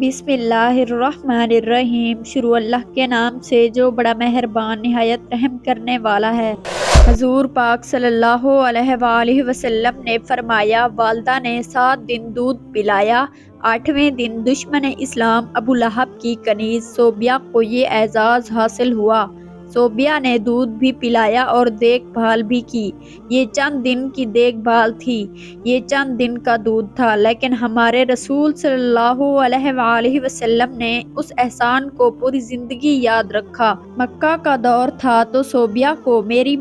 بسم اللہ الرحمن الرحیم۔ شروع اللہ کے نام سے جو بڑا مہربان نہایت رحم کرنے والا ہے۔ حضور پاک صلی اللہ علیہ وآلہ وسلم نے فرمایا، والدہ نے 7 دن دودھ پلایا، 8ویں دن دشمن اسلام ابو لہب کی کنیز صوبیہ کو یہ اعزاز حاصل ہوا۔ صوبیہ نے دودھ بھی پلایا اور دیکھ بھال بھی کی۔ یہ چند دن کی دیکھ بھال تھی، یہ چند دن کا دودھ تھا، لیکن ہمارے رسول صلی اللہ علیہ وآلہ وسلم نے اس احسان کو پوری زندگی یاد رکھا۔ مکہ کا دور تھا تو صوبیہ کو میری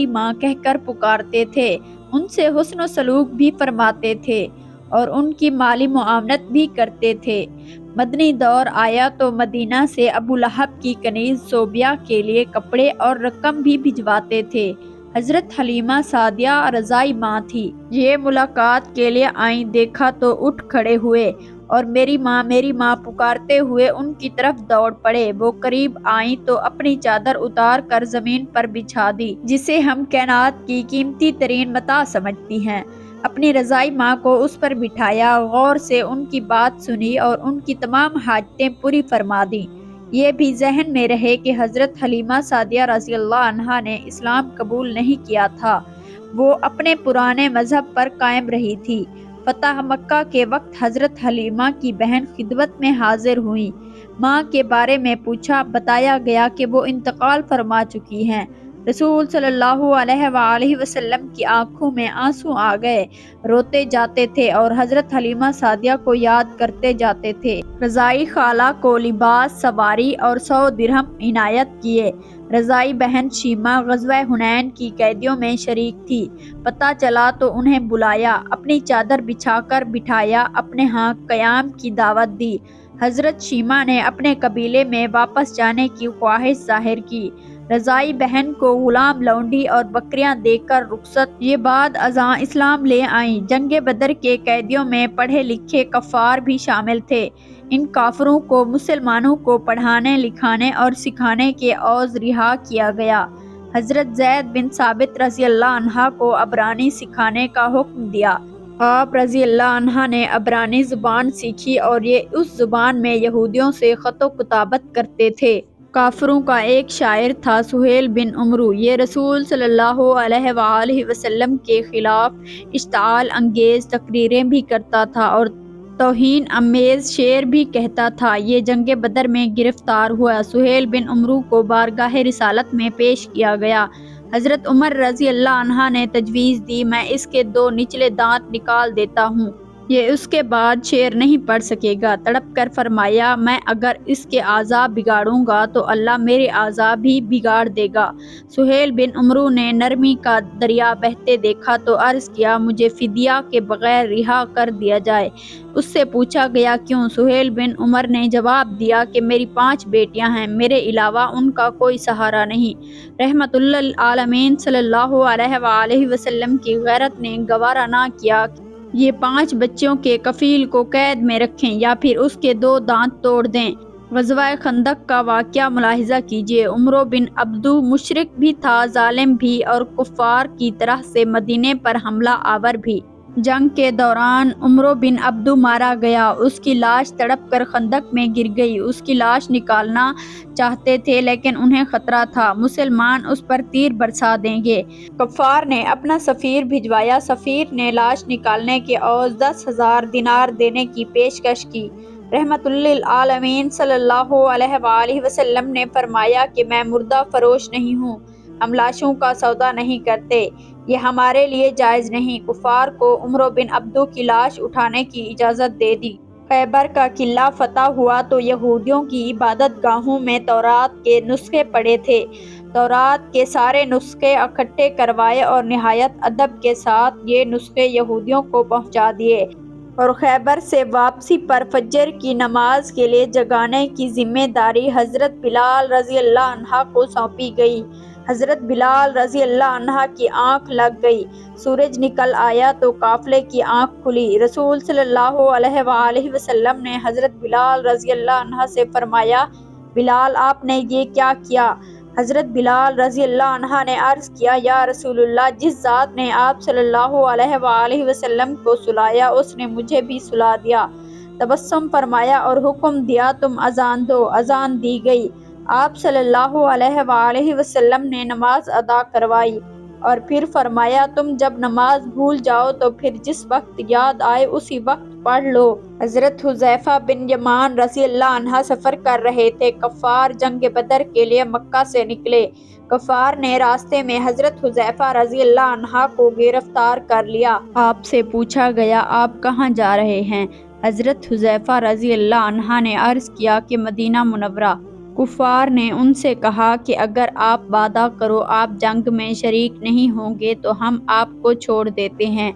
ماں کہہ کر پکارتے تھے، ان سے حسن و سلوک بھی فرماتے تھے اور ان کی مالی معاونت بھی کرتے تھے۔ مدنی دور آیا تو مدینہ سے ابو لہب کی کنیز صوبیہ کے لیے کپڑے اور رقم بھی بھجواتے تھے۔ حضرت حلیمہ سعدیہ رضائی ماں تھی، یہ ملاقات کے لیے آئیں، دیکھا تو اٹھ کھڑے ہوئے اور میری ماں پکارتے ہوئے ان کی طرف دوڑ پڑے۔ وہ قریب آئیں تو اپنی چادر اتار کر زمین پر بچھا دی، جسے ہم کائنات کی قیمتی ترین متاع سمجھتی ہیں۔ اپنی رضائی ماں کو اس پر بٹھایا، غور سے ان کی بات سنی اور ان کی تمام حاجتیں پوری فرما دیں۔ یہ بھی ذہن میں رہے کہ حضرت حلیمہ سعدیہ رضی اللہ عنہا نے اسلام قبول نہیں کیا تھا، وہ اپنے پرانے مذہب پر قائم رہی تھی۔ فتح مکہ کے وقت حضرت حلیمہ کی بہن خدمت میں حاضر ہوئیں، ماں کے بارے میں پوچھا، بتایا گیا کہ وہ انتقال فرما چکی ہیں۔ رسول صلی اللہ علیہ وآلہ وسلم کی آنکھوں میں آنسو آ گئے، روتے جاتے تھے اور حضرت حلیمہ سعدیہ کو یاد کرتے جاتے تھے۔ رضائی خالہ کو لباس، سواری اور 100 درہم عنایت کیے۔ رضائی بہن شیمہ غزوہ حنین کی قیدیوں میں شریک تھی، پتہ چلا تو انہیں بلایا، اپنی چادر بچھا کر بٹھایا، اپنے ہاں قیام کی دعوت دی۔ حضرت شیمہ نے اپنے قبیلے میں واپس جانے کی خواہش ظاہر کی۔ رضائی بہن کو غلام، لونڈی اور بکریاں دے کر رخصت، یہ بعد ازاں اسلام لے آئیں۔ جنگ بدر کے قیدیوں میں پڑھے لکھے کفار بھی شامل تھے۔ ان کافروں کو مسلمانوں کو پڑھانے، لکھانے اور سکھانے کے عوض رہا کیا گیا۔ حضرت زید بن ثابت رضی اللہ عنہ کو عبرانی سکھانے کا حکم دیا۔ آپ رضی اللہ عنہ نے عبرانی زبان سیکھی اور یہ اس زبان میں یہودیوں سے خط و کتابت کرتے تھے۔ کافروں کا ایک شاعر تھا سہیل بن عمرو، یہ رسول صلی اللہ علیہ وآلہ وسلم کے خلاف اشتعال انگیز تقریریں بھی کرتا تھا اور توہین آمیز شعر بھی کہتا تھا۔ یہ جنگ بدر میں گرفتار ہوا۔ سہیل بن عمرو کو بارگاہ رسالت میں پیش کیا گیا۔ حضرت عمر رضی اللہ عنہ نے تجویز دی، میں اس کے 2 نچلے دانت نکال دیتا ہوں، یہ اس کے بعد شعر نہیں پڑھ سکے گا۔ تڑپ کر فرمایا، میں اگر اس کے اعضاء بگاڑوں گا تو اللہ میرے اعضاء بھی بگاڑ دے گا۔ سہیل بن عمرو نے نرمی کا دریا بہتے دیکھا تو عرض کیا، مجھے فدیہ کے بغیر رہا کر دیا جائے۔ اس سے پوچھا گیا، کیوں؟ سہیل بن عمر نے جواب دیا کہ میری 5 بیٹیاں ہیں، میرے علاوہ ان کا کوئی سہارا نہیں۔ رحمت للعالمین صلی اللہ علیہ وآلہ وسلم کی غیرت نے گوارا نہ کیا کہ یہ 5 بچیوں کے کفیل کو قید میں رکھیں یا پھر اس کے 2 دانت توڑ دیں۔ غزوہ خندق کا واقعہ ملاحظہ کیجیے۔ عمرو بن عبدو مشرک بھی تھا، ظالم بھی اور کفار کی طرح سے مدینے پر حملہ آور بھی۔ جنگ کے دوران عمرو بن عبدو مارا گیا، اس کی لاش تڑپ کر خندق میں گر گئی۔ اس کی لاش نکالنا چاہتے تھے لیکن انہیں خطرہ تھا، مسلمان اس پر تیر برسا دیں گے۔ کفار نے اپنا سفیر بھجوایا، سفیر نے لاش نکالنے کے عوض 10,000 دینار دینے کی پیشکش کی۔ رحمت للعالمین صلی اللہ علیہ وآلہ وسلم نے فرمایا کہ میں مردہ فروش نہیں ہوں، ہم لاشوں کا سودا نہیں کرتے، یہ ہمارے لیے جائز نہیں۔ کفار کو عمرو بن عبدو کی لاش اٹھانے کی اجازت دے دی۔ خیبر کا قلعہ فتح ہوا تو یہودیوں کی عبادت گاہوں میں تورات کے نسخے پڑے تھے۔ تورات کے سارے نسخے اکٹھے کروائے اور نہایت ادب کے ساتھ یہ نسخے یہودیوں کو پہنچا دیے اور خیبر سے واپسی پر فجر کی نماز کے لیے جگانے کی ذمہ داری حضرت بلال رضی اللہ عنہ کو سونپی گئی۔ حضرت بلال رضی اللہ عنہ کی آنکھ لگ گئی، سورج نکل آیا تو قافلے کی آنکھ کھلی۔ رسول صلی اللہ علیہ وآلہ وسلم نے حضرت بلال رضی اللہ عنہ سے فرمایا، بلال آپ نے یہ کیا کیا؟ حضرت بلال رضی اللہ عنہ نے عرض کیا، یا رسول اللہ، جس ذات نے آپ صلی اللہ علیہ وآلہ وسلم کو سلایا اس نے مجھے بھی سلا دیا۔ تبسم فرمایا اور حکم دیا تم اذان دو۔ اذان دی گئی۔ آپ صلی اللہ علیہ وآلہ وسلم نے نماز ادا کروائی اور پھر فرمایا تم جب نماز بھول جاؤ تو پھر جس وقت یاد آئے اسی وقت پڑھ لو۔ حضرت حذیفہ بن یمان رضی اللہ عنہ سفر کر رہے تھے۔ کفار جنگ بدر کے لیے مکہ سے نکلے۔ کفار نے راستے میں حضرت حذیفہ رضی اللہ عنہ کو گرفتار کر لیا۔ آپ سے پوچھا گیا آپ کہاں جا رہے ہیں؟ حضرت حذیفہ رضی اللہ عنہ نے عرض کیا کہ مدینہ منورہ۔ کفار نے ان سے کہا کہ اگر آپ وعدہ کرو آپ جنگ میں شریک نہیں ہوں گے تو ہم آپ کو چھوڑ دیتے ہیں۔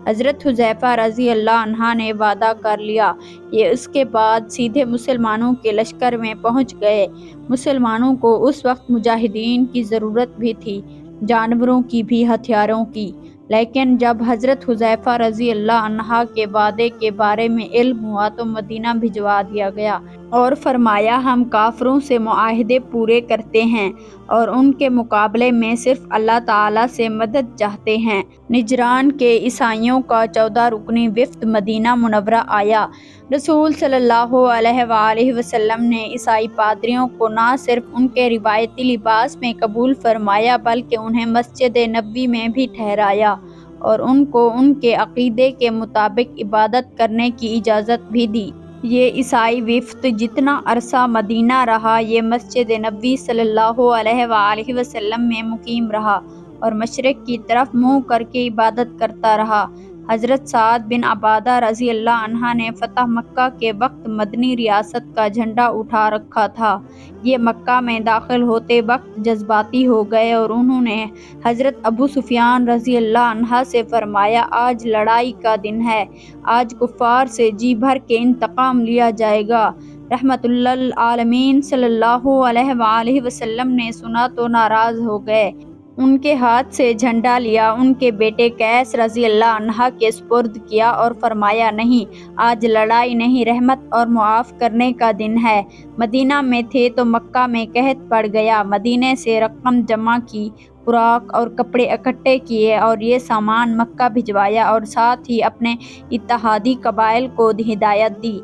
حضرت حذیفہ رضی اللہ عنہ نے وعدہ کر لیا۔ یہ اس کے بعد سیدھے مسلمانوں کے لشکر میں پہنچ گئے۔ مسلمانوں کو اس وقت مجاہدین کی ضرورت بھی تھی، جانوروں کی بھی، ہتھیاروں کی۔ لیکن جب حضرت حذیفہ رضی اللہ عنہ کے وعدے کے بارے میں علم ہوا تو مدینہ بھجوا دیا گیا اور فرمایا ہم کافروں سے معاہدے پورے کرتے ہیں اور ان کے مقابلے میں صرف اللہ تعالیٰ سے مدد چاہتے ہیں۔ نجران کے عیسائیوں کا 14 رکنی وفد مدینہ منورہ آیا۔ رسول صلی اللہ علیہ وآلہ وسلم نے عیسائی پادریوں کو نہ صرف ان کے روایتی لباس میں قبول فرمایا بلکہ انہیں مسجد نبوی میں بھی ٹھہرایا اور ان کو ان کے عقیدے کے مطابق عبادت کرنے کی اجازت بھی دی۔ یہ عیسائی وفد جتنا عرصہ مدینہ رہا یہ مسجد نبوی صلی اللہ علیہ وآلہ وسلم میں مقیم رہا اور مشرق کی طرف منہ کر کے عبادت کرتا رہا۔ حضرت سعد بن عبادہ رضی اللہ عنہ نے فتح مکہ کے وقت مدنی ریاست کا جھنڈا اٹھا رکھا تھا۔ یہ مکہ میں داخل ہوتے وقت جذباتی ہو گئے اور انہوں نے حضرت ابو سفیان رضی اللہ عنہ سے فرمایا آج لڑائی کا دن ہے، آج کفار سے جی بھر کے انتقام لیا جائے گا۔ رحمت للعالمین صلی اللہ علیہ وآلہ وسلم نے سنا تو ناراض ہو گئے۔ ان کے ہاتھ سے جھنڈا لیا، ان کے بیٹے قیس رضی اللہ عنہ کے سپرد کیا اور فرمایا نہیں، آج لڑائی نہیں رحمت اور معاف کرنے کا دن ہے۔ مدینہ میں تھے تو مکہ میں قحط پڑ گیا۔ مدینے سے رقم جمع کی، خوراک اور کپڑے اکٹھے کیے اور یہ سامان مکہ بھجوایا اور ساتھ ہی اپنے اتحادی قبائل کو ہدایت دی۔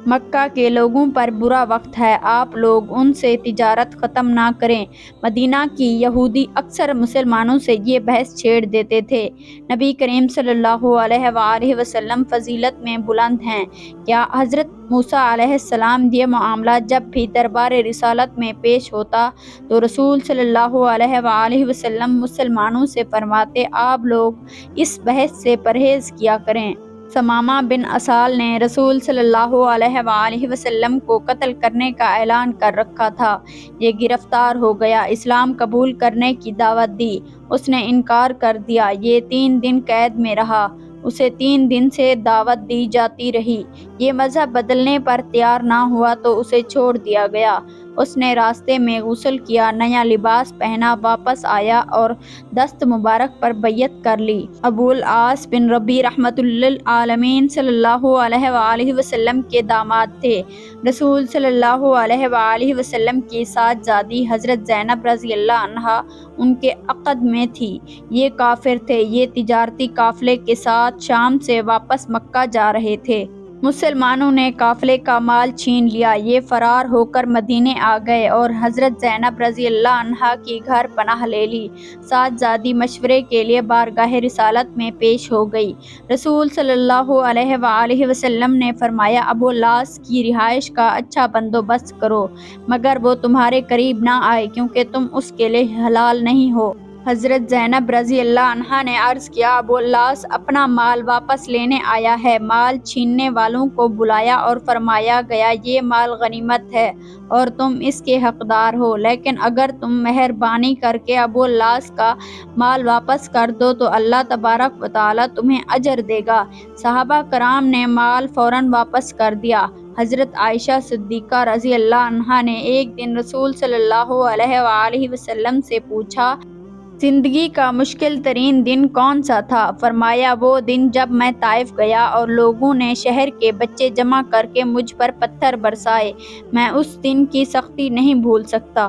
مکہ کے لوگوں پر برا وقت ہے، آپ لوگ ان سے تجارت ختم نہ کریں۔ مدینہ کی یہودی اکثر مسلمانوں سے یہ بحث چھیڑ دیتے تھے۔ نبی کریم صلی اللہ علیہ وآلہ وسلم فضیلت میں بلند ہیں۔ کیا حضرت موسیٰ علیہ السلام یہ معاملہ جب بھی دربار رسالت میں پیش ہوتا تو رسول صلی اللہ علیہ وآلہ وسلم مسلمانوں سے فرماتے آپ لوگ اس بحث سے پرہیز کیا کریں۔ ثمامہ بن اسال نے رسول صلی اللہ علیہ وآلہ وسلم کو قتل کرنے کا اعلان کر رکھا تھا۔ یہ گرفتار ہو گیا، اسلام قبول کرنے کی دعوت دی، اس نے انکار کر دیا۔ یہ 3 دن قید میں رہا، اسے 3 دن سے دعوت دی جاتی رہی۔ یہ مذہب بدلنے پر تیار نہ ہوا تو اسے چھوڑ دیا گیا۔ اس نے راستے میں غسل کیا، نیا لباس پہنا، واپس آیا اور دست مبارک پر بیعت کر لی۔ ابو العاص بن ربیع رحمت للعالمین صلی اللہ علیہ وآلہ وسلم کے داماد تھے۔ رسول صلی اللہ علیہ وآلہ وسلم کی صاحبزادی حضرت زینب رضی اللہ عنہا ان کے عقد میں تھی۔ یہ کافر تھے، یہ تجارتی قافلے کے ساتھ شام سے واپس مکہ جا رہے تھے۔ مسلمانوں نے قافلے کا مال چھین لیا، یہ فرار ہو کر مدینے آ گئے اور حضرت زینب رضی اللہ عنہا کی گھر پناہ لے لی۔ صاحبزادی مشورے کے لیے بارگاہ رسالت میں پیش ہو گئی۔ رسول صلی اللہ علیہ وآلہ وسلم نے فرمایا ابو العاص کی رہائش کا اچھا بندوبست کرو مگر وہ تمہارے قریب نہ آئے کیونکہ تم اس کے لیے حلال نہیں ہو۔ حضرت زینب رضی اللہ عنہا نے عرض کیا ابو العاص اپنا مال واپس لینے آیا ہے۔ مال چھیننے والوں کو بلایا اور فرمایا گیا یہ مال غنیمت ہے اور تم اس کے حقدار ہو، لیکن اگر تم مہربانی کر کے ابو العاص کا مال واپس کر دو تو اللہ تبارک و تعالیٰ تمہیں اجر دے گا۔ صحابہ کرام نے مال فوراً واپس کر دیا۔ حضرت عائشہ صدیقہ رضی اللہ عنہا نے ایک دن رسول صلی اللہ علیہ وآلہ وسلم سے پوچھا زندگی کا مشکل ترین دن کون سا تھا؟ فرمایا وہ دن جب میں طائف گیا اور لوگوں نے شہر کے بچے جمع کر کے مجھ پر پتھر برسائے، میں اس دن کی سختی نہیں بھول سکتا۔